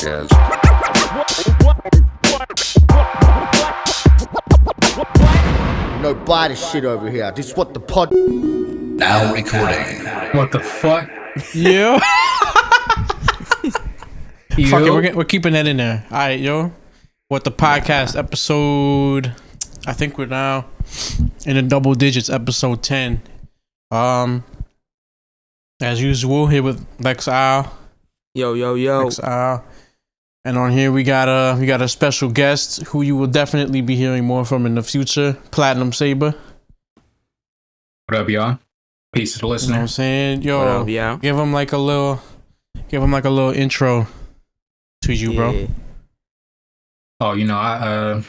says. No, buy this shit over here. This is what the pod. Now recording. What the fuck? Yeah. You? Fuck it, we're keeping that in there. All right, yo. What the podcast episode? I think we're now in the double digits, episode 10. As usual, here with Lex Isle. Yo. Lex Isle. And on here we got a special guest who you will definitely be hearing more from in the future. Platinum Saber. What up, y'all? Peace to the You know listener. what I'm saying? Yo, What up, yeah? give him like a little intro to you, bro. Oh, you know, I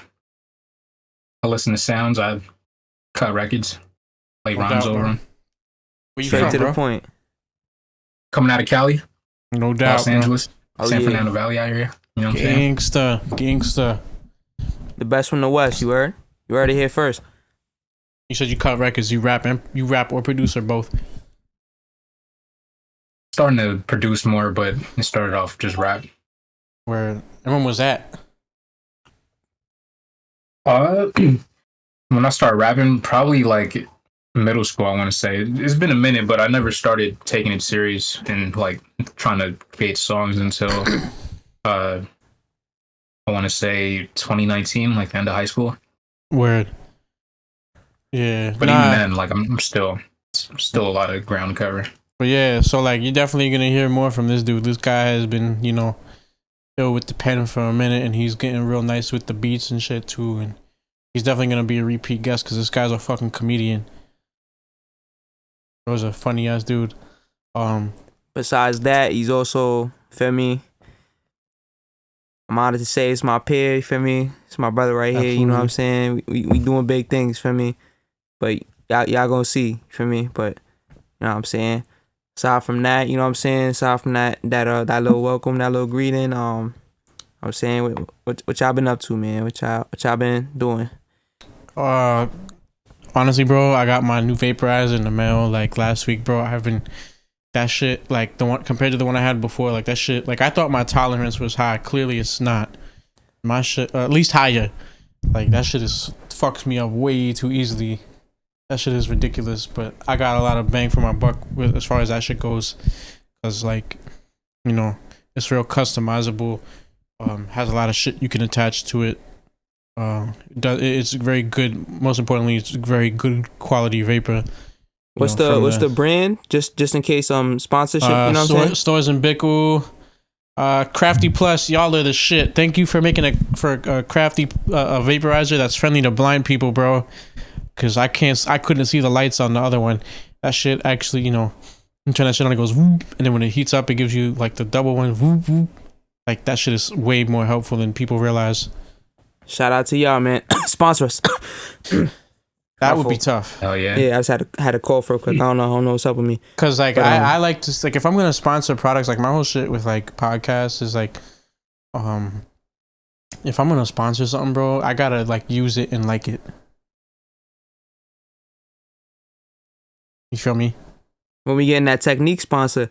listen to sounds. I cut records, play No rhymes doubt, over bro. them. Where you Straight from, to bro? the point. Coming out of Cali, No doubt, Los Angeles, Oh, San yeah. Fernando Valley out here. You know what I'm saying? Gangsta. The best from the West, you heard? You heard it here first. You said you cut records. You rap or produce or both. Starting to produce more, but it started off just rap. And when was that? When I started rapping, probably like middle school, I want to say. It's been a minute, but I never started taking it serious and like trying to create songs until I want to say 2019, like the end of high school. Word. Yeah. But even then, like I'm still a lot of ground to cover. But yeah, so like you're definitely gonna hear more from this dude. This guy has been, ill with the pen for a minute, and he's getting real nice with the beats and shit too. And he's definitely gonna be a repeat guest because this guy's a fucking comedian. He was a funny ass dude. Besides that, he's also, feel me? I'm honored to say it's my peer, you feel me? It's my brother right here, you know what I'm saying? We doing big things, feel me? But y'all gonna see, feel me? But, you know what I'm saying? Aside from that, you know what I'm saying? Aside from that little welcome, that little greeting, I'm saying, what y'all been up to, man? What y'all been doing? Honestly, bro, I got my new vaporizer in the mail like last week, bro. That shit, like the one compared to the one I had before, like that shit, like I thought my tolerance was high. Clearly, it's not. My shit, at least higher. Like that shit fucks me up way too easily. That shit is ridiculous. But I got a lot of bang for my buck as far as that shit goes, cause like, it's real customizable. Has a lot of shit you can attach to it. It's very good. Most importantly, it's very good quality vapor. What's the brand? Just in case sponsorship, you know what I'm saying? Stores in Bickle. Crafty Plus, y'all are the shit. Thank you for making a crafty a vaporizer that's friendly to blind people, bro. Cause I couldn't see the lights on the other one. That shit actually, you turn that shit on, it goes whoop, and then when it heats up, it gives you like the double one whoop whoop. Like that shit is way more helpful than people realize. Shout out to y'all, man. Sponsor us. That would be tough. Oh yeah. Yeah, I just had to call for a quick. I don't know what's up with me. Cause like But, I like to like if I'm gonna sponsor products, like my whole shit with like podcasts is like, if I'm gonna sponsor something, bro, I gotta like use it and like it. You feel me? When we getting that Technique sponsor,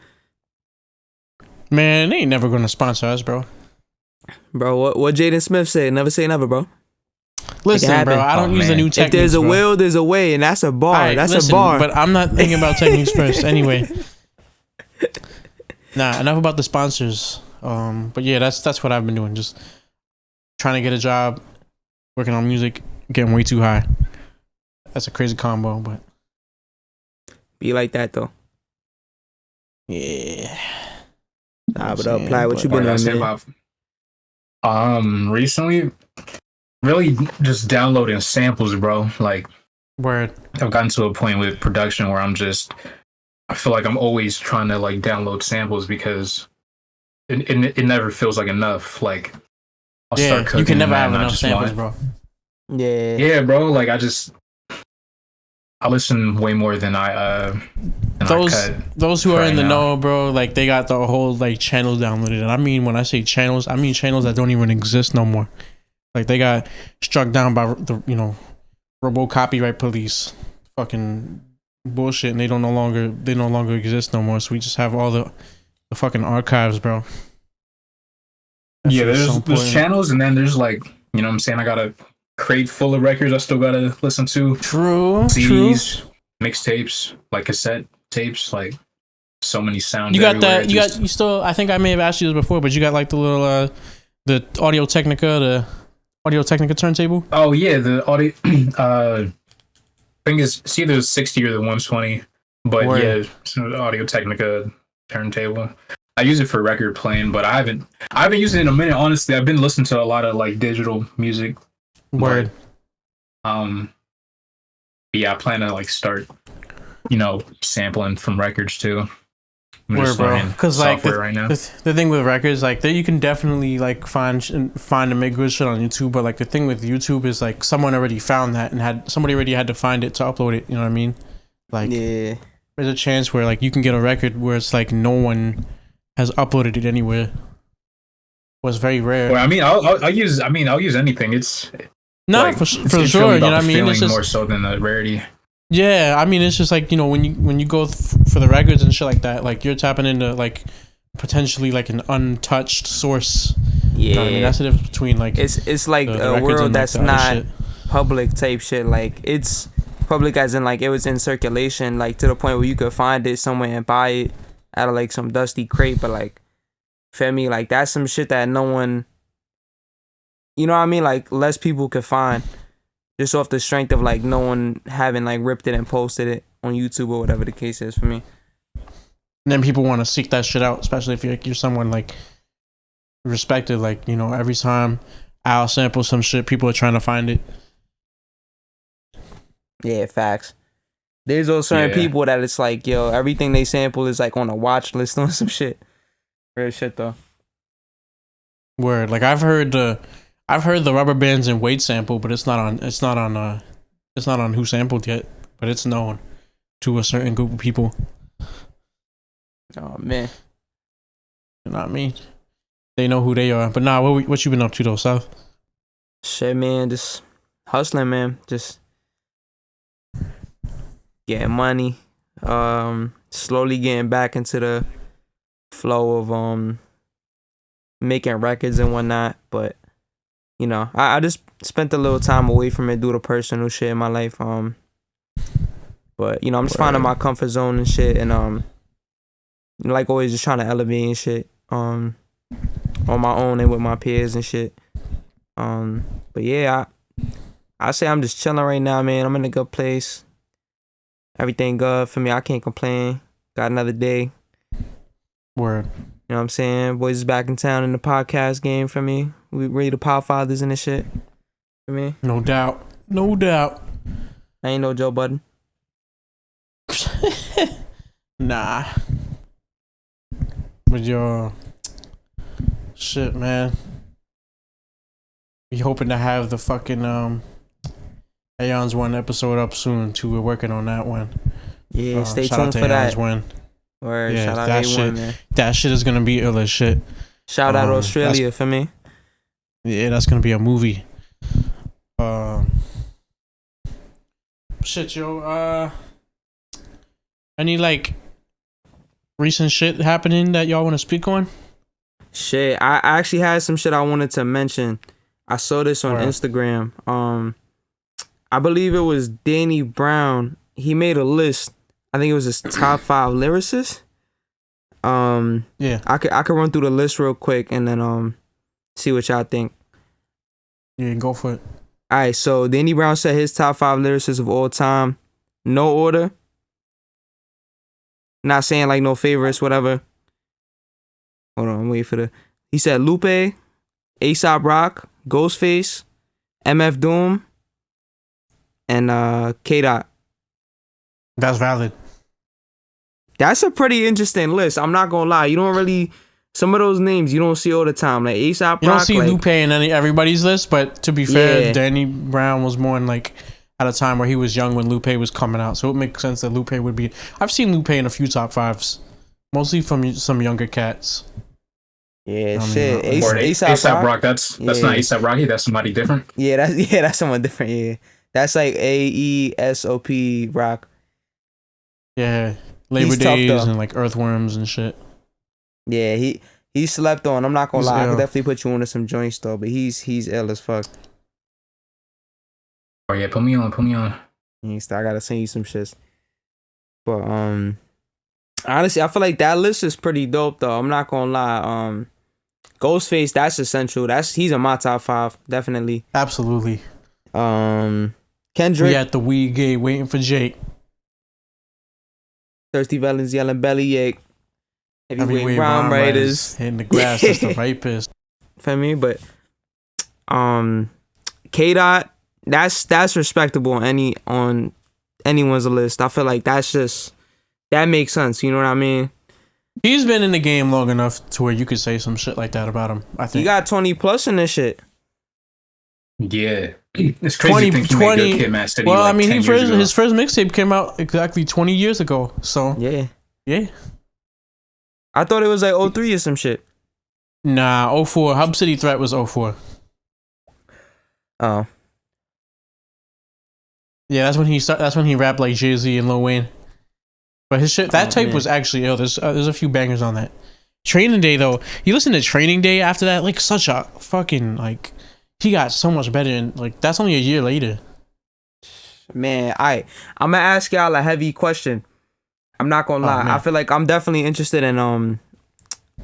Man, they ain't never gonna sponsor us, bro. bro, what Jaden Smith said, never say never, bro. Listen, happen. bro, I don't Oh, use the man. new If techniques. there's a bro. will, there's a way, and that's a bar. Alright, That's listen, a bar. But I'm not thinking about techniques first. Anyway, nah, enough about the sponsors. But yeah, that's what I've been doing. Just trying to get a job, working on music, getting way too high. That's a crazy combo, but Be like that though. yeah. Nah, but apply what you been What I on, say man. about recently, really just downloading samples, bro. Like Word. I've gotten to a point with production where I feel like I'm always trying to like download samples because it never feels like enough. Like I'll start Yeah, cooking you can never and have I enough just samples, want- bro. Yeah. Yeah, bro. Like I listen way more than I cut. Those who are right in the now. know, bro, like they got the whole like channels downloaded. And I mean, when I say channels, I mean channels that don't even exist no more. Like they got struck down by the robo copyright police, fucking bullshit, and they no longer exist no more. So we just have all the fucking archives, bro. Yeah, shit is there's so important. channels, and then there's like, you know what I'm saying? I got a crate full of records I still gotta listen to. True. CDs, mixtapes, like cassette tapes, like so many sounds. You got everywhere. that? You still? I think I may have asked you this before, but you got like the little the Audio Technica turntable. Oh yeah, the audio. Thing is, it's either the 60 or the 120. But Word. yeah, it's an Audio Technica turntable. I use it for record playing, but I haven't used it in a minute. Honestly, I've been listening to a lot of like digital music. Word. But, yeah, I plan to like start, sampling from records too. Word, bro. Because like right now. the thing with records, like you can definitely like find and make good shit on YouTube, but like the thing with YouTube is like someone already found that and somebody already had to find it to upload it. You know what I mean? Like, yeah, there's a chance where like you can get a record where it's like no one has uploaded it anywhere. Was very rare. Well, I mean, I'll use anything. It's no, like, for it's sure. really You know about what I the mean? It's feeling just more so than the rarity. yeah. I mean, it's just like when you go for the records and shit like that, like you're tapping into like potentially like an untouched source. yeah. You know what I mean? That's the difference between like It's like the a records world and, like, that's the other not shit. public type shit. Like it's public as in like it was in circulation, like to the point where you could find it somewhere and buy it out of like some dusty crate. But like, feel me? Like that's some shit that no one, you know what I mean? Like less people could find, just off the strength of like no one having like ripped it and posted it on YouTube or whatever the case is. For me, And then people want to seek that shit out, especially if you're someone like respected. Like every time I'll sample some shit, people are trying to find it. yeah, facts. There's those certain Yeah. people that it's like, yo, everything they sample is like on a watch list on some shit. Real shit though. Word. Like I've heard the rubber bands and weight sample, but it's not on who sampled yet, but it's known to a certain group of people. Oh man. You know what I mean? They know who they are. But nah, what you been up to though, South? Shit, man, just hustling, man. Just getting money. Slowly getting back into the flow of making records and whatnot. But I just spent a little time away from it due to personal shit in my life. But I'm just finding my comfort zone and shit, and like always, just trying to elevate and shit. On my own and with my peers and shit. But yeah, I say I'm just chilling right now, man. I'm in a good place. Everything good for me. I can't complain. Got another day. Word. You know what I'm saying? Boys is back in town in the podcast game for me. We ready the Power Fathers and this shit. For me. No doubt. No doubt. I ain't no Joe Budden. Nah. But yo, shit, man. We hoping to have the fucking Aeon's One episode up soon too. We're working on that one. Yeah, stay shout out tuned to for that. Aeon's One. Word, Yeah, shout out that A1, shit. man. That shit is gonna be ill as shit. Shout out Australia for me. Yeah, that's gonna be a movie. Shit, yo. Any like recent shit happening that y'all want to speak on? Shit, I actually had some shit I wanted to mention. I saw this on Instagram. I believe it was Danny Brown. He made a list. I think it was his top 5 lyricists. Yeah. I could run through the list real quick and then see what y'all think. Yeah, go for it. All right, so Danny Brown said his top 5 lyricists of all time. No order. Not saying like no favorites, whatever. Hold on, I'm waiting for the. He said Lupe, A$AP Rock, Ghostface, MF Doom, and K-Dot. That's valid. That's a pretty interesting list. I'm not gonna lie. You don't really. Some of those names you don't see all the time. Like A$AP Rock. You don't see like, Lupe in everybody's list, but to be fair, Yeah. Danny Brown was more in like at a time where he was young when Lupe was coming out, so it makes sense that Lupe would be. I've seen Lupe in a few top 5s, mostly from some younger cats. Yeah, I mean, shit. Or A$AP A$AP Rock. Rock. That's Yeah. not A$AP Rocky. That's somebody different. Yeah, that's someone different. Yeah, that's like AESOP Rock. Yeah, Labor He's tough, Days though. and like Earthworms and shit. Yeah, He's slept on. I'm not gonna He's lie. I ill. could definitely put you into some joints though, but he's ill as fuck. Oh yeah, put me on. I gotta send you some shits. But honestly, I feel like that list is pretty dope though. I'm not gonna lie. Ghostface, that's essential. He's in my top 5, definitely. Absolutely. Kendrick, We at the weed gate waiting for Jake. Thirsty Villains yelling bellyache. Heavyweight Heavyweight rhyme rhyme writers. hitting the grass is the rapist. Feel me? But K Dot, that's respectable on anyone's list. I feel like that makes sense. You know what I mean? He's been in the game long enough to where you could say some shit like that about him. I think He got 20 plus in this shit. Yeah, it's crazy 20, to think he made Good Kid, Mad City. Well, like I mean, 10 years ago. his first mixtape came out exactly 20 years ago. So Yeah. yeah. I thought it was like 03 or some shit. Nah, 04. Hub City Threat was 04. Oh. Yeah, that's when he rapped like Jay-Z and Lil Wayne. But his shit, that tape man. was actually ill. There's a few bangers on that. Training Day though, you listen to Training Day after that, like such a fucking like, he got so much better, and like that's only a year later. Man, I'm gonna ask y'all a heavy question. I'm not gonna lie. man. I feel like I'm definitely interested in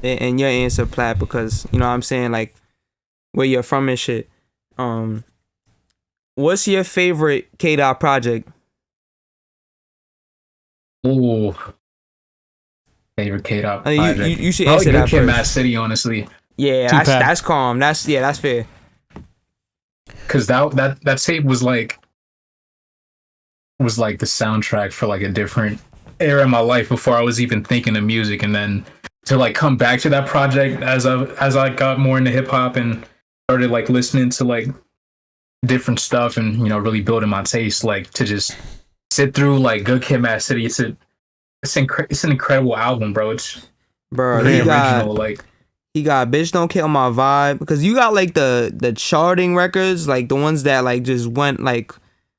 your answer, Plat, because you know what I'm saying, like where you're from and shit. What's your favorite K Dot project? Ooh. Favorite K-Dot project. You should Probably answer Good that Kid, first. Mad City, honestly. Yeah, Tupac. that's calm. That's fair. Because that tape was like the soundtrack for like a different era in my life before I was even thinking of music, and then to like come back to that project as I got more into hip hop and started like listening to like different stuff and you know really building my taste, like to just sit through like Good Kid, Mad City. It's an incredible album, bro. It's Bro, really he got original. Like He got Bitch Don't Kill My Vibe, because you got like the charting records, like the ones that like just went like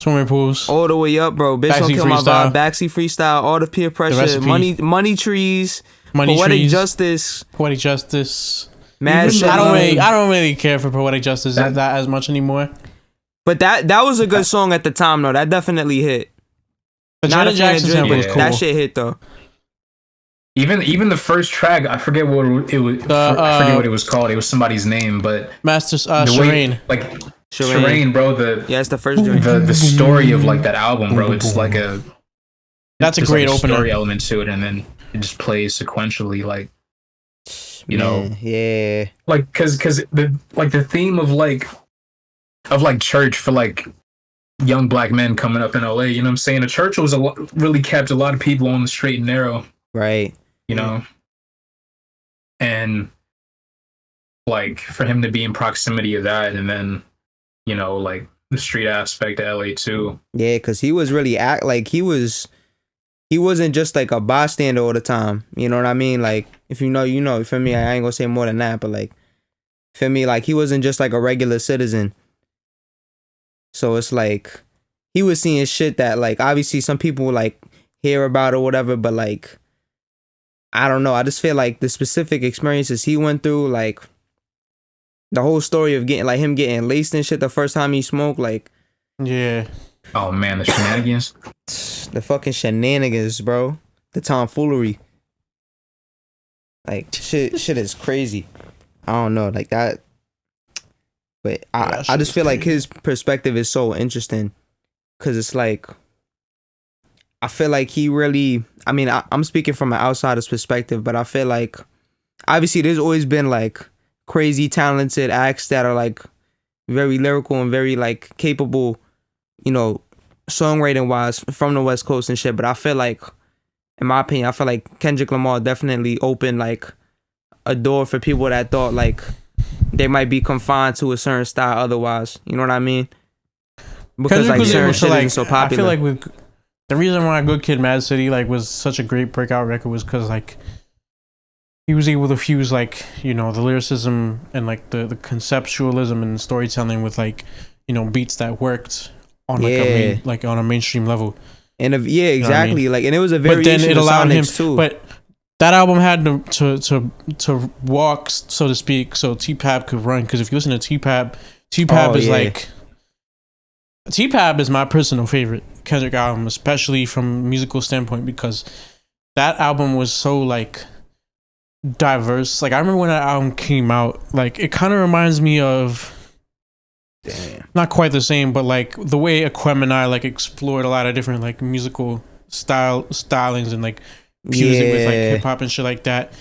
Swimming pools. all the way up, bro. Bitch Don't Backseat Kill My Freestyle. Vibe, Backseat Freestyle, All the Peer Pressure, Recipe. Money Trees, Money Poetic Trees. Justice, Poetic Justice. Mad City. I don't really care for Poetic Justice that as much anymore. But that was a good song at the time though. That definitely hit. The Not a Janet fan of Jackson Drake, sample was but cool. that shit hit though. even the first track, I forget what it was. I forget what it was called. It was somebody's name, but Master the way, Shireen. like Shireen. Shireen, bro. Yeah, it's the first joint. The story of like that album, bro. It's like That's a there's, great like, opener. story element to it, and then it just plays sequentially, like you know, Yeah. like because the theme of like church for like young black men coming up in LA. You know what I'm saying? The church was really kept a lot of people on the straight and narrow. Right. You know, and like for him to be in proximity of that, and then you know like the street aspect of LA too. Yeah, because he was really he wasn't just like a bystander all the time. You know what I mean? Like, if you know, you know. For me, I ain't gonna say more than that, but like, for me, like he wasn't just like a regular citizen. So it's like he was seeing shit that like obviously some people like hear about or whatever, but like I don't know. I just feel like the specific experiences he went through, like the whole story of him getting laced and shit the first time he smoked, like Yeah. Oh man, the shenanigans. the fucking shenanigans, bro. The tomfoolery. Like shit is crazy. I don't know, like that. But I just feel like his perspective is so interesting, because it's like I feel like he really. I mean, I'm speaking from an outsider's perspective, but I feel like obviously there's always been like crazy talented acts that are like very lyrical and very like capable, you know, songwriting wise from the West Coast and shit. But I feel like, in my opinion, I feel like Kendrick Lamar definitely opened like a door for people that thought like they might be confined to a certain style otherwise. You know what I mean? Because Kendrick like was certain able shit to like. isn't so popular. I feel like with the reason why Good Kid, Mad City like was such a great breakout record was because like he was able to fuse like, you know, the lyricism and like the conceptualism and storytelling with like, you know, beats that worked on like on a mainstream level. And yeah, exactly. You know what I mean? Like, and it was a But then variation it of allowed him Sonics too. But that album had to walk, so to speak, so T-Pab could run. Because if you listen to T-Pab is like T-Pab is my personal favorite Kendrick album, especially from a musical standpoint, because that album was so like diverse. Like I remember when that album came out, like it kind of reminds me of, not quite the same, but like the way Aquemini like explored a lot of different like musical stylings and like fusing with like hip hop and shit like that.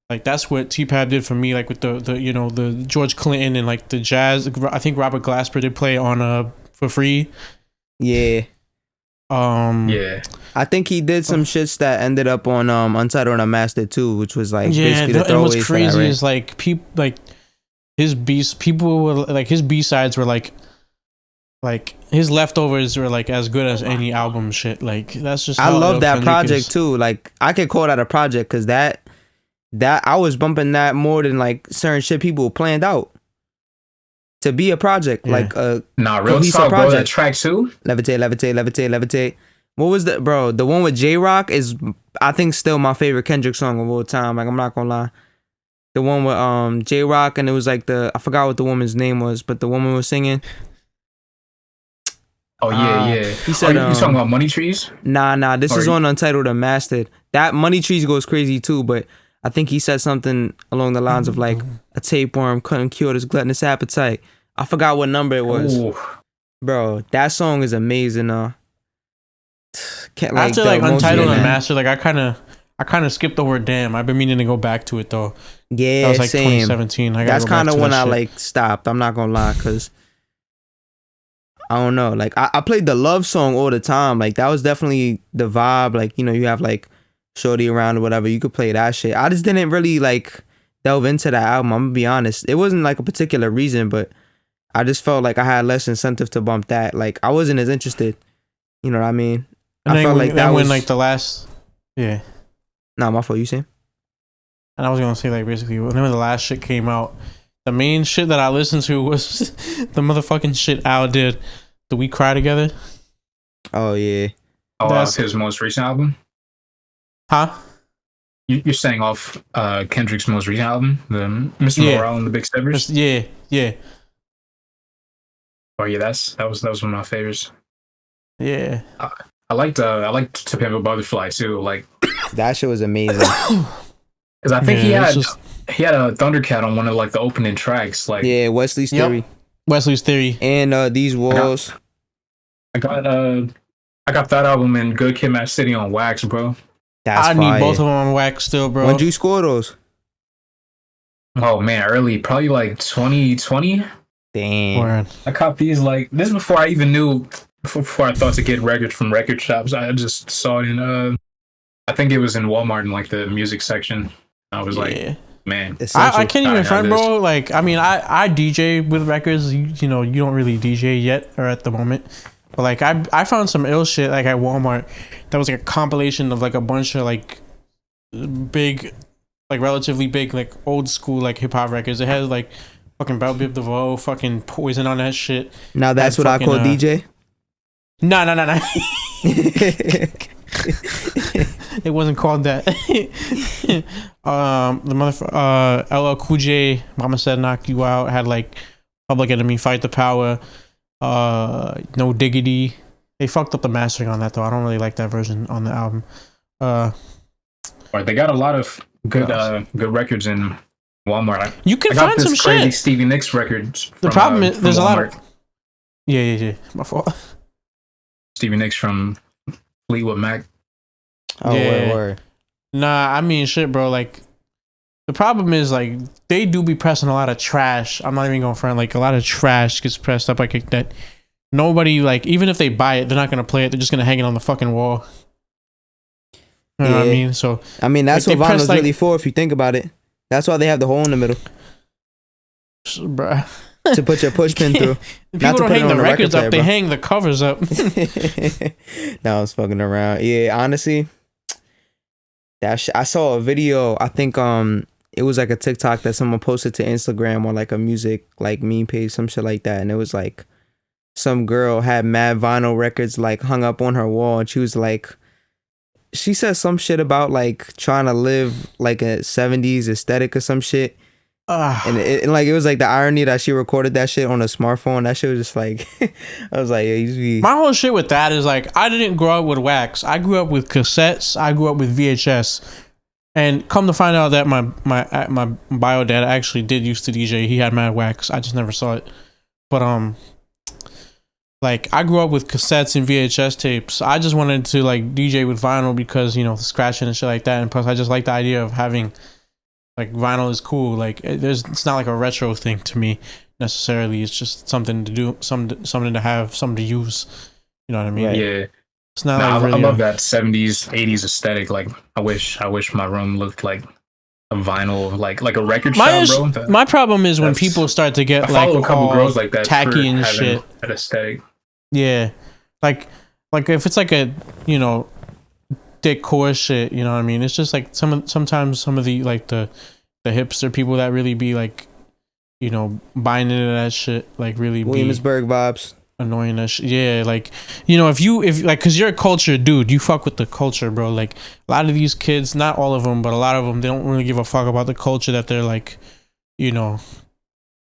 Like that's what T-Pab did for me, like with the you know, the George Clinton and like the jazz. I think Robert Glasper did play on For Free. Yeah. Yeah. I think he did some shits that ended up on Untitled and Unmastered too, which was like basically the and what's throwaways crazy for that, right? is like his people were like, his B-sides were like his leftovers were like as good as any album shit. Like that's just I how love that Kendrick project is. too. Like I could call that a project because that I was bumping that more than like certain shit people planned out to be a project. Yeah. Like a Nah, real cohesive talk, bro. That project. track too. Levitate. What was the bro? The one with J-Rock is, I think, still my favorite Kendrick song of all time. Like I'm not gonna lie. The one with J-Rock, and it was like I forgot what the woman's name was, but the woman was singing. Oh yeah. He said, you talking about Money Trees? Nah. This is on Untitled Unmastered. That Money Trees goes crazy too, but I think he said something along the lines of like a tapeworm couldn't cure this gluttonous appetite. I forgot what number it was. Ooh. Bro, that song is amazing. After like Untitled and Master, like I kind of skipped the word damn. I've been meaning to go back to it though. Yeah, that was like same. 2017. That's kind of when I like stopped. I'm not gonna lie, cause I don't know. Like I played the love song all the time. Like that was definitely the vibe. Like, you know, you have like Shorty around or whatever. You could play that shit. I just didn't really like delve into that album. I'm gonna be honest. It wasn't like a particular reason, but I just felt like I had less incentive to bump that. Like I wasn't as interested. You know what I mean? And I felt like that was like the last, yeah. Nah, my fault. You saying? And I was gonna say like basically when the last shit came out, the main shit that I listened to was the motherfucking shit Al did. Did We Cry Together? Oh yeah. Oh, That's his most recent album. Huh? You're saying off Kendrick's most recent album, the Mr. Morale and the Big Steppers? Yeah. Oh yeah, that was one of my favorites. Yeah. I liked To Pimp a Butterfly too, like That shit was amazing. because I think he had a Thundercat on one of like the opening tracks. Like Yeah, Wesley's Theory. Wesley's Theory. And These Walls. I got that album and Good Kid, Mad City on wax, bro. That's I fire. need both of them on wax still, bro. When'd you score those? Oh man, early, probably like 2020. Damn. Word. I caught these like this before I even knew. Before I thought to get records from record shops, I just saw it in I think it was in Walmart in like the music section. I was like, man, I can't even front, bro. Like, I mean, I DJ with records. You know, you don't really DJ yet or at the moment. But like, I found some ill shit like at Walmart that was like a compilation of like a bunch of like big, like relatively big, like old school like hip hop records. It has like fucking Bell Biv DeVoe, fucking Poison on that shit. Now that's what I call DJ. No. It wasn't called that. The motherfucker, LL Cool J, Mama Said Knock You Out, had like Public Enemy, Fight the Power, No Diggity. They fucked up the mastering on that though. I don't really like that version on the album. Right, they got a lot of good records in Walmart. You can find some crazy shit. Stevie Nicks records. The problem is there's Walmart. A lot of yeah. My fault. Stevie Nicks from Fleetwood Mac. Oh, yeah. Word. Nah, I mean shit, bro. Like the problem is like they do be pressing a lot of trash. I'm not even going front. Like a lot of trash gets pressed up like that. Nobody like even if they buy it, they're not gonna play it. They're just gonna hang it on the fucking wall. You know what I mean? So I mean that's like, what vinyl's really for if you think about it. That's why they have the hole in the middle. Bruh. To put your push pin through. People don't hang the records up, they hang the covers up. No, I was fucking around. Yeah, honestly, I saw a video. I think it was like a TikTok that someone posted to Instagram or like a music like meme page, some shit like that, and it was like some girl had mad vinyl records like hung up on her wall, and she was like, she said some shit about like trying to live like a 70s aesthetic or some shit. And it was like the irony that she recorded that shit on a smartphone. That shit was just like, I was like, yeah, you just be. My whole shit with that is like, I didn't grow up with wax. I grew up with cassettes. I grew up with VHS. And come to find out that my bio dad actually did used to DJ. He had mad wax. I just never saw it. But like I grew up with cassettes and VHS tapes. I just wanted to like DJ with vinyl because, you know, scratching and shit like that. And plus I just like the idea of having like vinyl is cool. Like it's not like a retro thing to me necessarily. It's just something to do, something to have, something to use. You know what I mean? Right. Yeah. It's not like really I love that 70s, 80s aesthetic. Like I wish my room looked like a vinyl, like a record shop, bro. My problem is when people start to get like a couple girls like that tacky and shit. That aesthetic. Yeah, like if it's like a, you know, dick core shit, you know what I mean? It's just like sometimes some of the like the hipster people that really be like, you know, buying into that shit, like really Williamsburg vibes. Annoying that shit. Yeah, like, you know, if like, cause you're a culture dude, you fuck with the culture, bro. Like a lot of these kids, not all of them, but a lot of them, they don't really give a fuck about the culture that they're like, you know,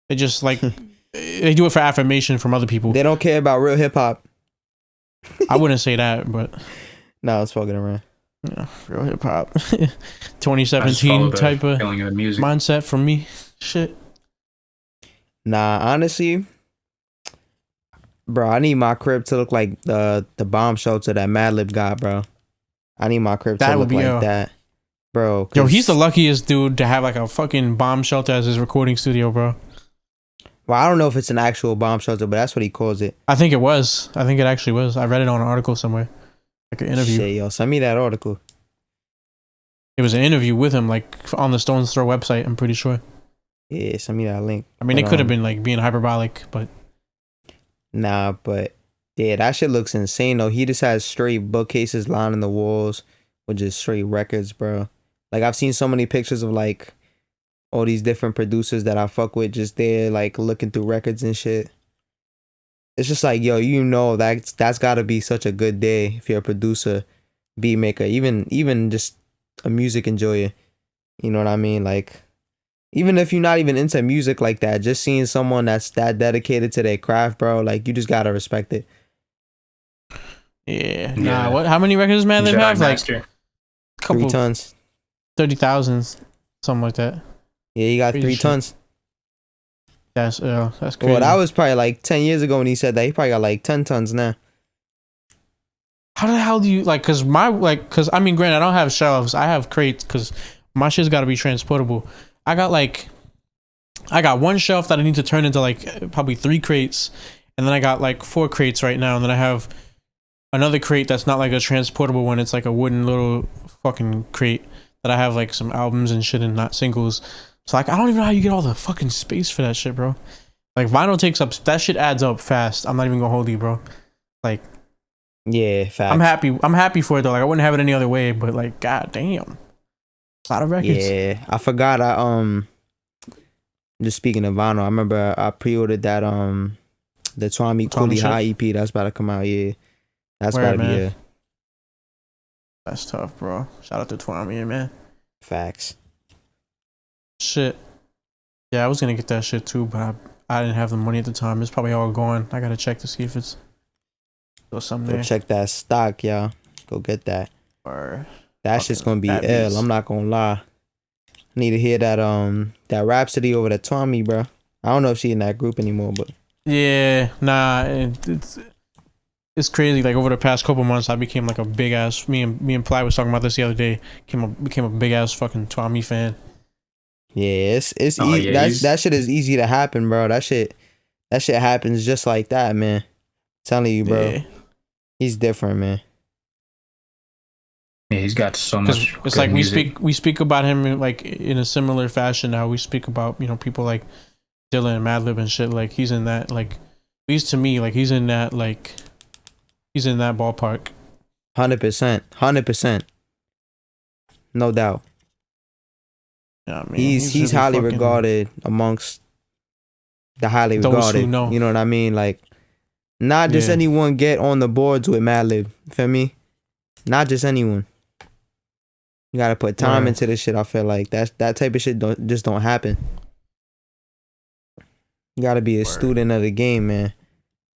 they just like they do it for affirmation from other people. They don't care about real hip hop. I wouldn't say that, but no, it's fucking around. Yeah, real hip hop. 2017 type of mindset from me. Shit. Nah, honestly, bro, I need my crib to look like the bomb shelter that Madlib got, bro. I need my crib to look like that, bro. Yo, he's the luckiest dude to have like a fucking bomb shelter as his recording studio, bro. Well, I don't know if it's an actual bomb shelter, but that's what he calls it. I think it was. I think it actually was. I read it on an article somewhere, like an interview. Shit, yo, send me that article. It was an interview with him, like on the Stone's Throw website. I'm pretty sure. Yeah, send me that link. I mean, it could have been like being hyperbolic, but nah, but yeah, that shit looks insane though. He just has straight bookcases lining the walls with just straight records, bro. Like I've seen so many pictures of like all these different producers that I fuck with just there, like looking through records and shit. It's just like, yo, you know, that's gotta be such a good day if you're a producer, beat maker, even just a music enjoyer. You know what I mean? Like, even if you're not even into music like that, just seeing someone that's that dedicated to their craft, bro, like you just gotta respect it. Yeah. Nah, what? How many records does Madlib have? Like a couple, 3 tons. 30,000, something like that. Yeah, he got Crazy 3 shit. tons. That's crazy. Well, that was probably like 10 years ago when he said that. He probably got like 10 tons now. How the hell do you like? Cause I mean, granted, I don't have shelves. I have crates because my shit's got to be transportable. I got one shelf that I need to turn into like probably 3 crates, and then I got like 4 crates right now, and then I have another crate that's not like a transportable one. It's like a wooden little fucking crate that I have like some albums and shit and not singles. So like I don't even know how you get all the fucking space for that shit, bro. Like vinyl takes up, that shit adds up fast. I'm not even gonna hold you, bro. Like, yeah, facts. I'm happy for it though. Like I wouldn't have it any other way, but like, god damn, a lot of records. Yeah, I forgot. Just speaking of vinyl, I remember I pre-ordered that the Twami Coolie High EP that's about to come out. Yeah, that's about to be it. That's tough, bro. Shout out to Twami, man. Facts. Shit. Yeah, I was gonna get that shit too, but I didn't have the money at the time. It's probably all gone. I gotta check to see if it's still something there. Go check that stock, y'all. Go get that. Or that shit's gonna be ill. I'm not gonna lie. I need to hear that Rhapsody over that Tommy, bro. I don't know if she in that group anymore, but yeah, nah, it's crazy. Like over the past couple months, I became like a big ass. Me and Ply was talking about this the other day. Became a big ass fucking Tommy fan. Yeah, it's easy. That shit is easy to happen, bro. That shit happens just like that, man. I'm telling you, bro. Yeah. He's different, man. Yeah, he's got so much. It's like we speak about him like in a similar fashion. How we speak about, you know, people like Dylan and Madlib and shit. Like he's in that, like, at least to me, like he's in that ballpark. 100%. No doubt. Yeah, man, he's really highly regarded amongst the highly regarded. You know what I mean? Like, not just anyone get on the boards with Madlib. Feel me? Not just anyone. You gotta put time Right. into this shit. I feel like that type of shit don't happen. You gotta be a student of the game, man.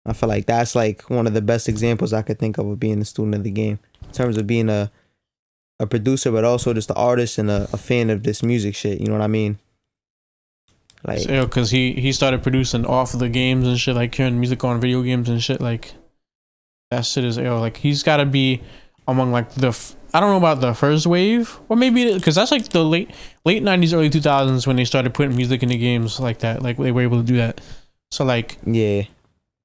I feel like that's like one of the best examples I could think of being a student of the game in terms of being a producer, but also just an artist and a fan of this music shit. You know what I mean? Like, because he started producing off the games and shit, like hearing music on video games and shit. Like that shit is ill. Like he's got to be among like I don't know about the first wave, or maybe because that's like the late 90s, early 2000s when they started putting music into games like that. Like they were able to do that. So like yeah,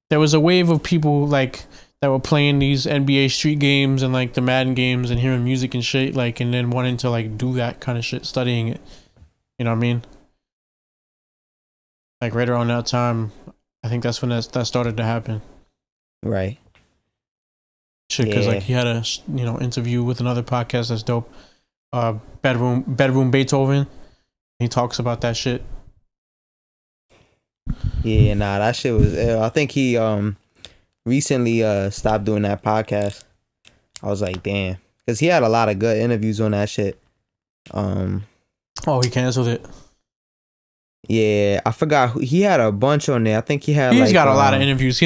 there was a wave of people like that were playing these NBA street games and like the Madden games and hearing music and shit, like, and then wanting to like do that kind of shit, studying it. You know what I mean? Like right around that time, I think that's when that started to happen. right. Shit, because like he had a interview with another podcast that's dope. Bedroom Beethoven. He talks about that shit. Yeah, nah, that shit was ill. I think he recently stopped doing that podcast. I was like, damn, because he had a lot of good interviews on that shit. Oh, he canceled it. Yeah, I forgot he had a bunch on there. I think he had. He's got a lot of interviews. He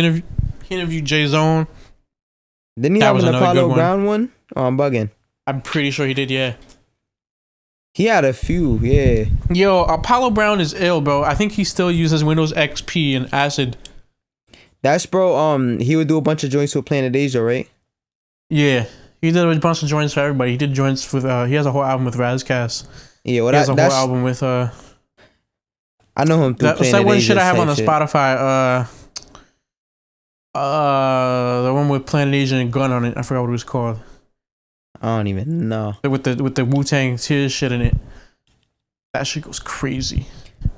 interviewed Jay Zone. Didn't he That have was an another Apollo good one. Brown one? Oh, I'm bugging. I'm pretty sure he did. Yeah. He had a few. Yeah. Yo, Apollo Brown is ill, bro. I think he still uses Windows XP and Acid. That's bro. He would do a bunch of joints with Planet Asia, right? Yeah, he did a bunch of joints for everybody. He did joints with. He has a whole album with Razcast. Yeah. Well, He has a whole that's. album with. I know him through What's Planet that one Asia shit I have type on the shit. Spotify? The one with Planet Asia and Gun on it. I forgot what it was called. I don't even know. With the Wu-Tang Tears shit in it. That shit goes crazy.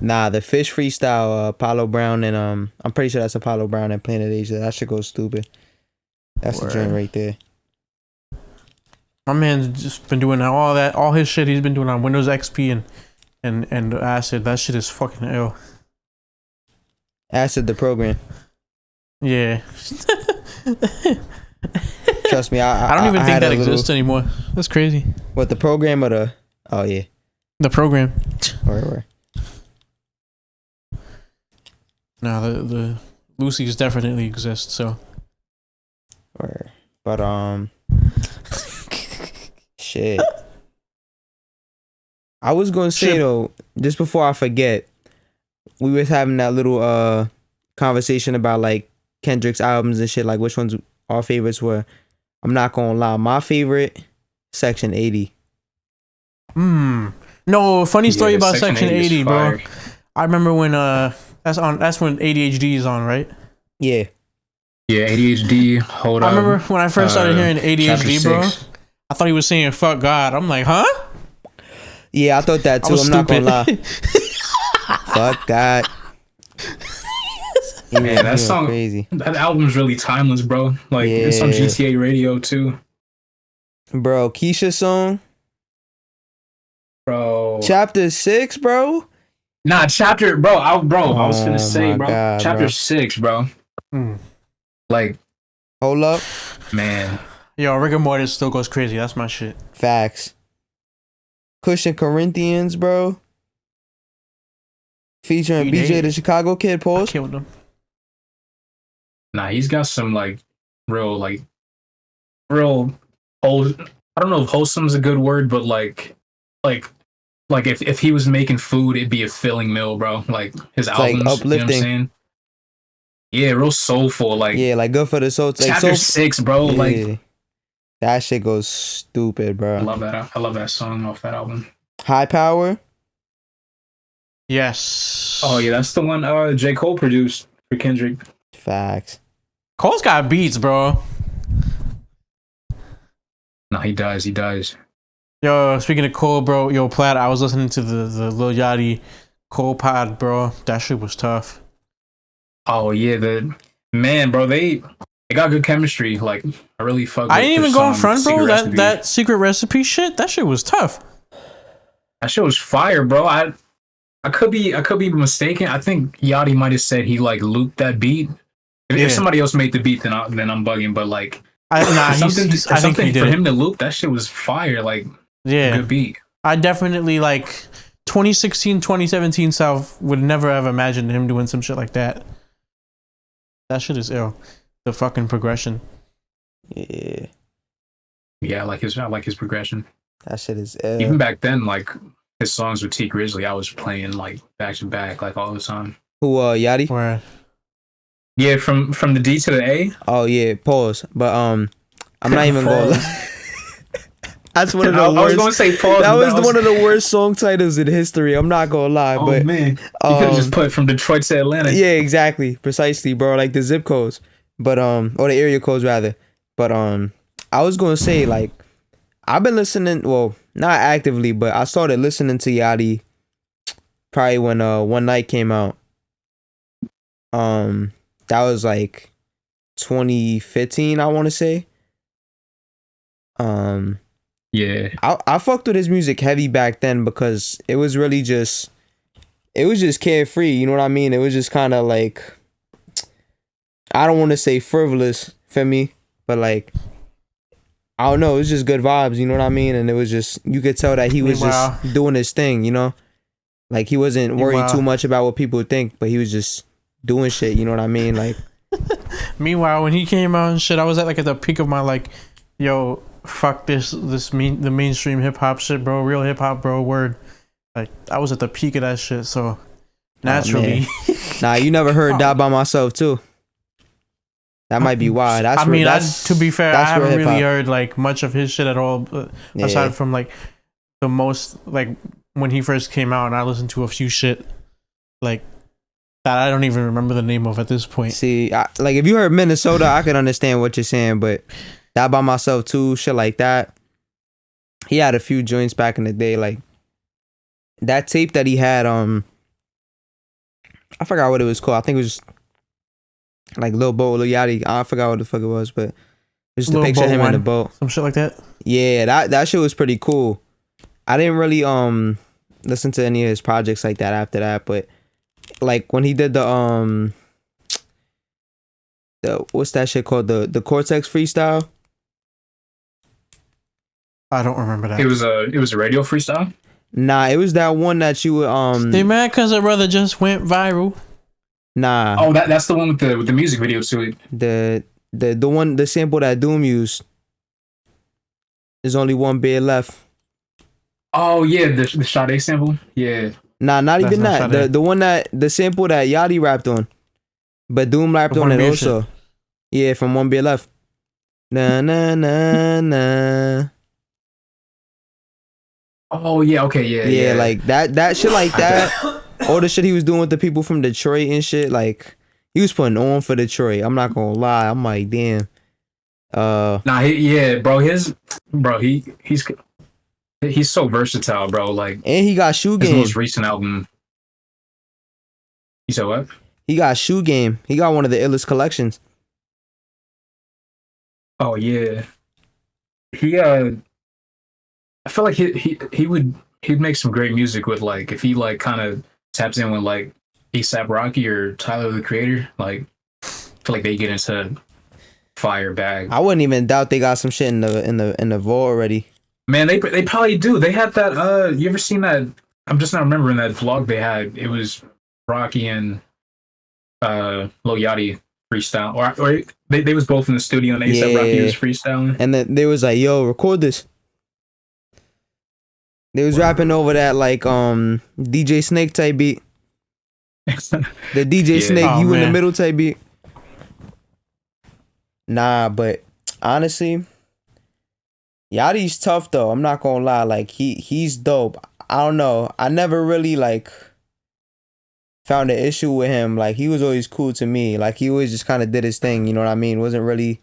Nah, the Fish freestyle, Apollo Brown and I'm pretty sure that's Apollo Brown and Planet Asia. That shit goes stupid. That's the joint right there. My man's just been doing all his shit. He's been doing on Windows XP and Acid. That shit is fucking ill. Acid the program. Yeah. Trust me, I don't even think that exists anymore. That's crazy. What, the program or the? Oh yeah. The program. Where? Nah, the Lucy's definitely exist. So. Where? But shit. I was gonna say though, just before I forget, we was having that little conversation about like Kendrick's albums and shit, like which ones our favorites were. I'm not gonna lie, my favorite, Section 80. No, funny story about Section 80, bro. fire. I remember when that's when ADHD is on, right? Yeah. Yeah, ADHD. Hold I on. remember when I first started hearing Chapter ADHD, bro. 6. I thought he was saying "fuck God." I'm like, huh? Yeah, I thought that I too. was I'm not gonna stupid. lie. Fuck God. Man, that song, crazy. that album's really timeless, bro. Like it's on Yeah. GTA Radio too, Bro, Keisha song. bro. Chapter 6, bro. Nah, chapter, bro. I was Oh finna say, my bro. God, Chapter bro. 6, bro. Mm. Like, Hold up. man. Yo, rigor mortis still goes crazy. That's my shit. Facts. Cushion Corinthians, bro. Featuring He BJ did. the Chicago Kid, I pause. killed him. Nah, he's got some like real, old. I don't know if wholesome's a good word, but like if he was making food, it'd be a filling meal, bro. Like his like albums, you know what I'm uplifting. saying? Yeah, real soulful. Like Yeah, like good for the soul. Like chapter 6, bro. Yeah. Like that shit goes stupid, bro. I love that. I love that song off that album. High Power. Yes. Oh yeah, that's the one J. Cole produced for Kendrick. Facts. Cole's got beats, bro. No, he does. He does. Yo, speaking of Cole, bro, yo, Platt, I was listening to the Lil Yachty Cole pod, bro. That shit was tough. Oh yeah, the man, bro. They got good chemistry. Like I really fuck. I with didn't their even go in song, front, bro. Secret Recipe. That secret recipe shit, that shit was tough. That shit was fire, bro. I could be mistaken. I think Yachty might have said he like looped that beat. If Yeah. somebody else made the beat, then I'm bugging. But like I think he something did for it. him to loop, that shit was fire. Like Yeah. Good beat. I definitely like 2016, 2017 South would never have imagined him doing some shit like that. That shit is ill. The fucking progression. Yeah, Yeah, I like his progression. that shit is Even back then, like his songs with T Grizzly, I was playing like back to back, like all the time. Who Yachty? Where Yeah, from the D to the A. Oh yeah, pause. But I'm not even gonna lie. That's one of the worst. I was gonna say pause. That was one of the worst song titles in history. I'm not gonna lie, Oh but man, you could have just put from Detroit to Atlanta. yeah, exactly, precisely, bro. Like the zip codes, but or the area codes rather. But I was gonna say like I've been listening. Well, not actively, but I started listening to Yachty probably when One Night came out. That was like 2015, I want to say. Yeah. I fucked with his music heavy back then because it was really just carefree, you know what I mean? It was just kind of like, I don't want to say frivolous, feel me? But like, I don't know, it was just good vibes, you know what I mean? And it was just, you could tell that he was just doing his thing, you know? Like he wasn't worried too much about what people would think, but he was just doing shit, you know what I mean? Like, meanwhile, when he came out and shit, I was at like at the peak of my like, yo, fuck the mainstream hip hop shit, bro. Real hip hop, bro. Word. Like I was at the peak of that shit, so naturally. Nah, you never heard "Die by Myself" too. That might be why. To be fair, I haven't really heard like much of his shit at all, aside from like the most like when he first came out, and I listened to a few shit like that I don't even remember the name of at this point. See, like if you heard Minnesota, I could understand what you're saying, but "Die by Myself" too, shit like that. He had a few joints back in the day, like that tape that he had. I forgot what it was called. I think it was just like Lil Boat, Lil Yachty. I forgot what the fuck it was, but just a picture of him in the boat, some shit like that. Yeah, that shit was pretty cool. I didn't really listen to any of his projects like that after that, but like when he did the what's that shit called, the Cortex freestyle. I don't remember that. It was a radio freestyle. Nah, it was that one that you would They mad cause her brother just went viral. Nah. Oh, that's the one with the music video to it. The one, the sample that Doom used. There's only one bed left. Oh yeah, the Sade sample. Yeah. Nah, not even that. The one the sample that Yachty rapped on, but Doom rapped on it also. Shit. Yeah, from One Bed Left. Na na na na. Oh yeah, okay, yeah. Like that shit like that. All the shit he was doing with the people from Detroit and shit, like he was putting on for Detroit. I'm not gonna lie. I'm like, damn. He's so versatile, bro. Like, and he got shoe game. His most recent album. You said what? He got shoe game. He got one of the illest collections. Oh yeah. I feel like he'd make some great music with like if he like kind of taps in with like A$AP Rocky or Tyler the Creator. Like, I feel like they get into fire bag. I wouldn't even doubt they got some shit in the vault already. Man, they probably do. They had that. You ever seen that? I'm just not remembering that vlog they had. It was Rocky and Lil Yachty freestyle, or they was both in the studio and A$AP Rocky was freestyling. And then they was like, "Yo, record this." They was rapping over that like DJ Snake type beat. The DJ Snake, you in the middle type beat. Nah, but honestly, Yachty's tough though. I'm not gonna lie. Like he's dope. I don't know. I never really like found an issue with him. Like he was always cool to me. Like he always just kind of did his thing. You know what I mean? Wasn't really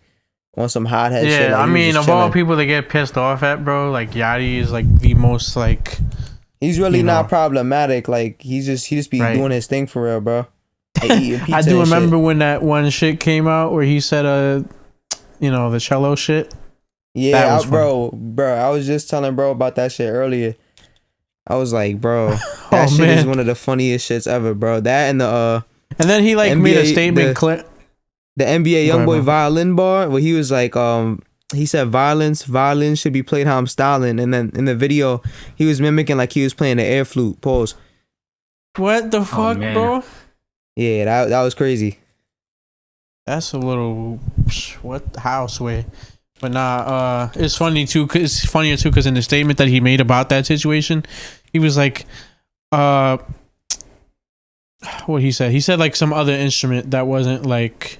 on some hothead shit. Yeah, like, I mean, of all people to get pissed off at, bro, like Yachty is like the most like. He's really not problematic. Like he just be doing his thing for real, bro. Like, I do remember when that one shit came out where he said the cello shit. Yeah, bro. I was just telling bro about that shit earlier. I was like, bro, that shit is one of the funniest shits ever, bro. That and the and then he like NBA, made a statement clip. The NBA YoungBoy violin bar where he was like, he said violence should be played how I'm styling, and then in the video he was mimicking like he was playing the air flute. Pause. What the fuck, man. bro? Yeah, that was crazy. That's a little what house way. But nah, it's funny too. It's funnier too because in the statement that he made about that situation, he was like, what he said like some other instrument that wasn't like,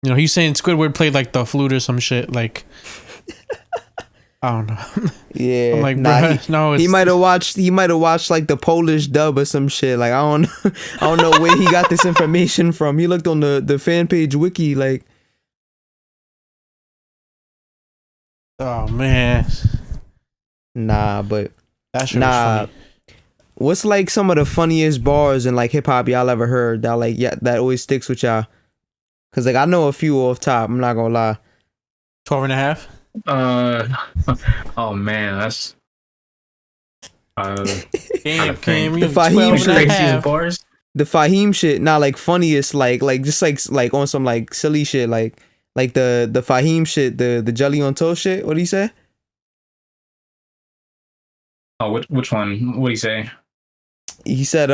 you know, he's saying Squidward played like the flute or some shit. Like, I don't know. Yeah, I'm like, nah, no, he might have watched like the Polish dub or some shit. Like, I don't know where he got this information from. He looked on the fan page wiki. Like, oh man, nah, but that shit was funny. What's like some of the funniest bars in like hip hop y'all ever heard that like that always sticks with y'all? Cause like I know a few off top. I'm not gonna lie. 12 and a half. Oh man, that's Damn, Cam, The you Fahim 12 and a shit. half. bars. The Fahim shit, not like funniest, like just like on some like silly shit, like the Fahim shit, the jelly on toast shit. What do you say? Oh, which one? What do you say? He said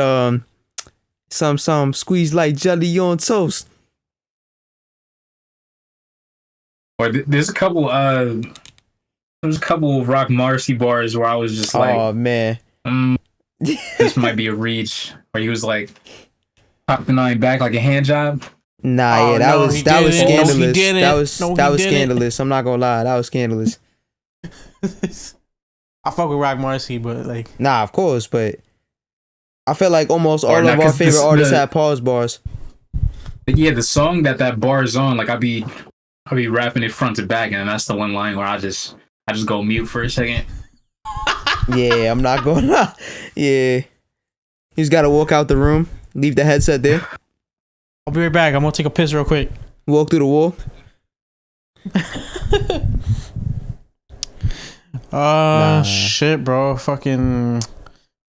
some squeeze like jelly on toast. Or there's a couple of Rock Marcy bars where I was just like, Oh man. This might be a reach. Where he was like, pop the 9 back like a hand job. Nah, Oh, yeah, that no, was he scandalous. didn't. No, he didn't. That No, was he didn't. scandalous. I'm not gonna lie, that was scandalous. I fuck with Rock Marcy, but like, Nah, of course, but I feel like almost all Or not, of our 'cause favorite this- artists the- had pause bars. Yeah, the song that bar is on, like I'll be rapping it front to back, and that's the one line where I just go mute for a second. Yeah, I'm not gonna lie. Yeah. You just gotta walk out the room, leave the headset there, I'll be right back. I'm gonna take a piss real quick. walk through the wall. Nah. Shit, bro. Fucking.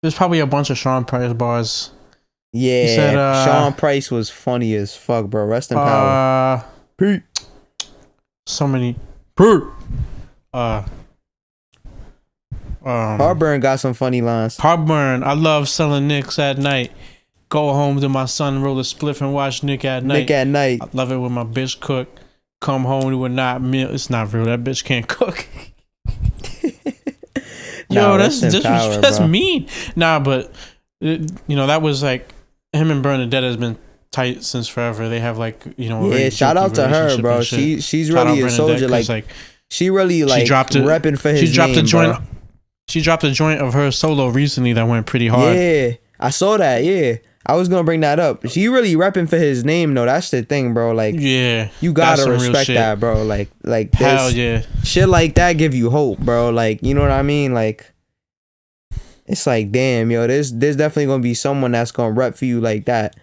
There's probably a bunch of Sean Price bars. Yeah, said, Sean Price was funny as fuck, bro. Rest in power. Pete. So many. Heartburn got some funny lines. Heartburn. I love selling Nicks at night. Go home to my son, roll a spliff and watch Nick at night. Nick at night. I love it when my bitch cook. Come home to a not meal. It's not real. That bitch can't cook. Nah, Yo, that's rest in power, that's bro. mean. Nah, but you know, that was like him and Bernadette has been tight since forever. They have like, you know, a very Yeah, shout jokey out to her, relationship bro. and shit. She's Shout out really a Bernadette, soldier. 'cause, Like she really like repping for his she dropped name, a joint. bro. She dropped a joint of her solo recently that went pretty hard. Yeah, I saw that. Yeah, I was gonna bring that up. She really repping for his name, though. That's the thing, bro. Like, Yeah, you that's gotta some real respect shit. that, bro. Like Hell this yeah. shit like that give you hope, bro. Like, you know what I mean? Like, it's like, damn, yo, there's definitely gonna be someone that's gonna rep for you like that.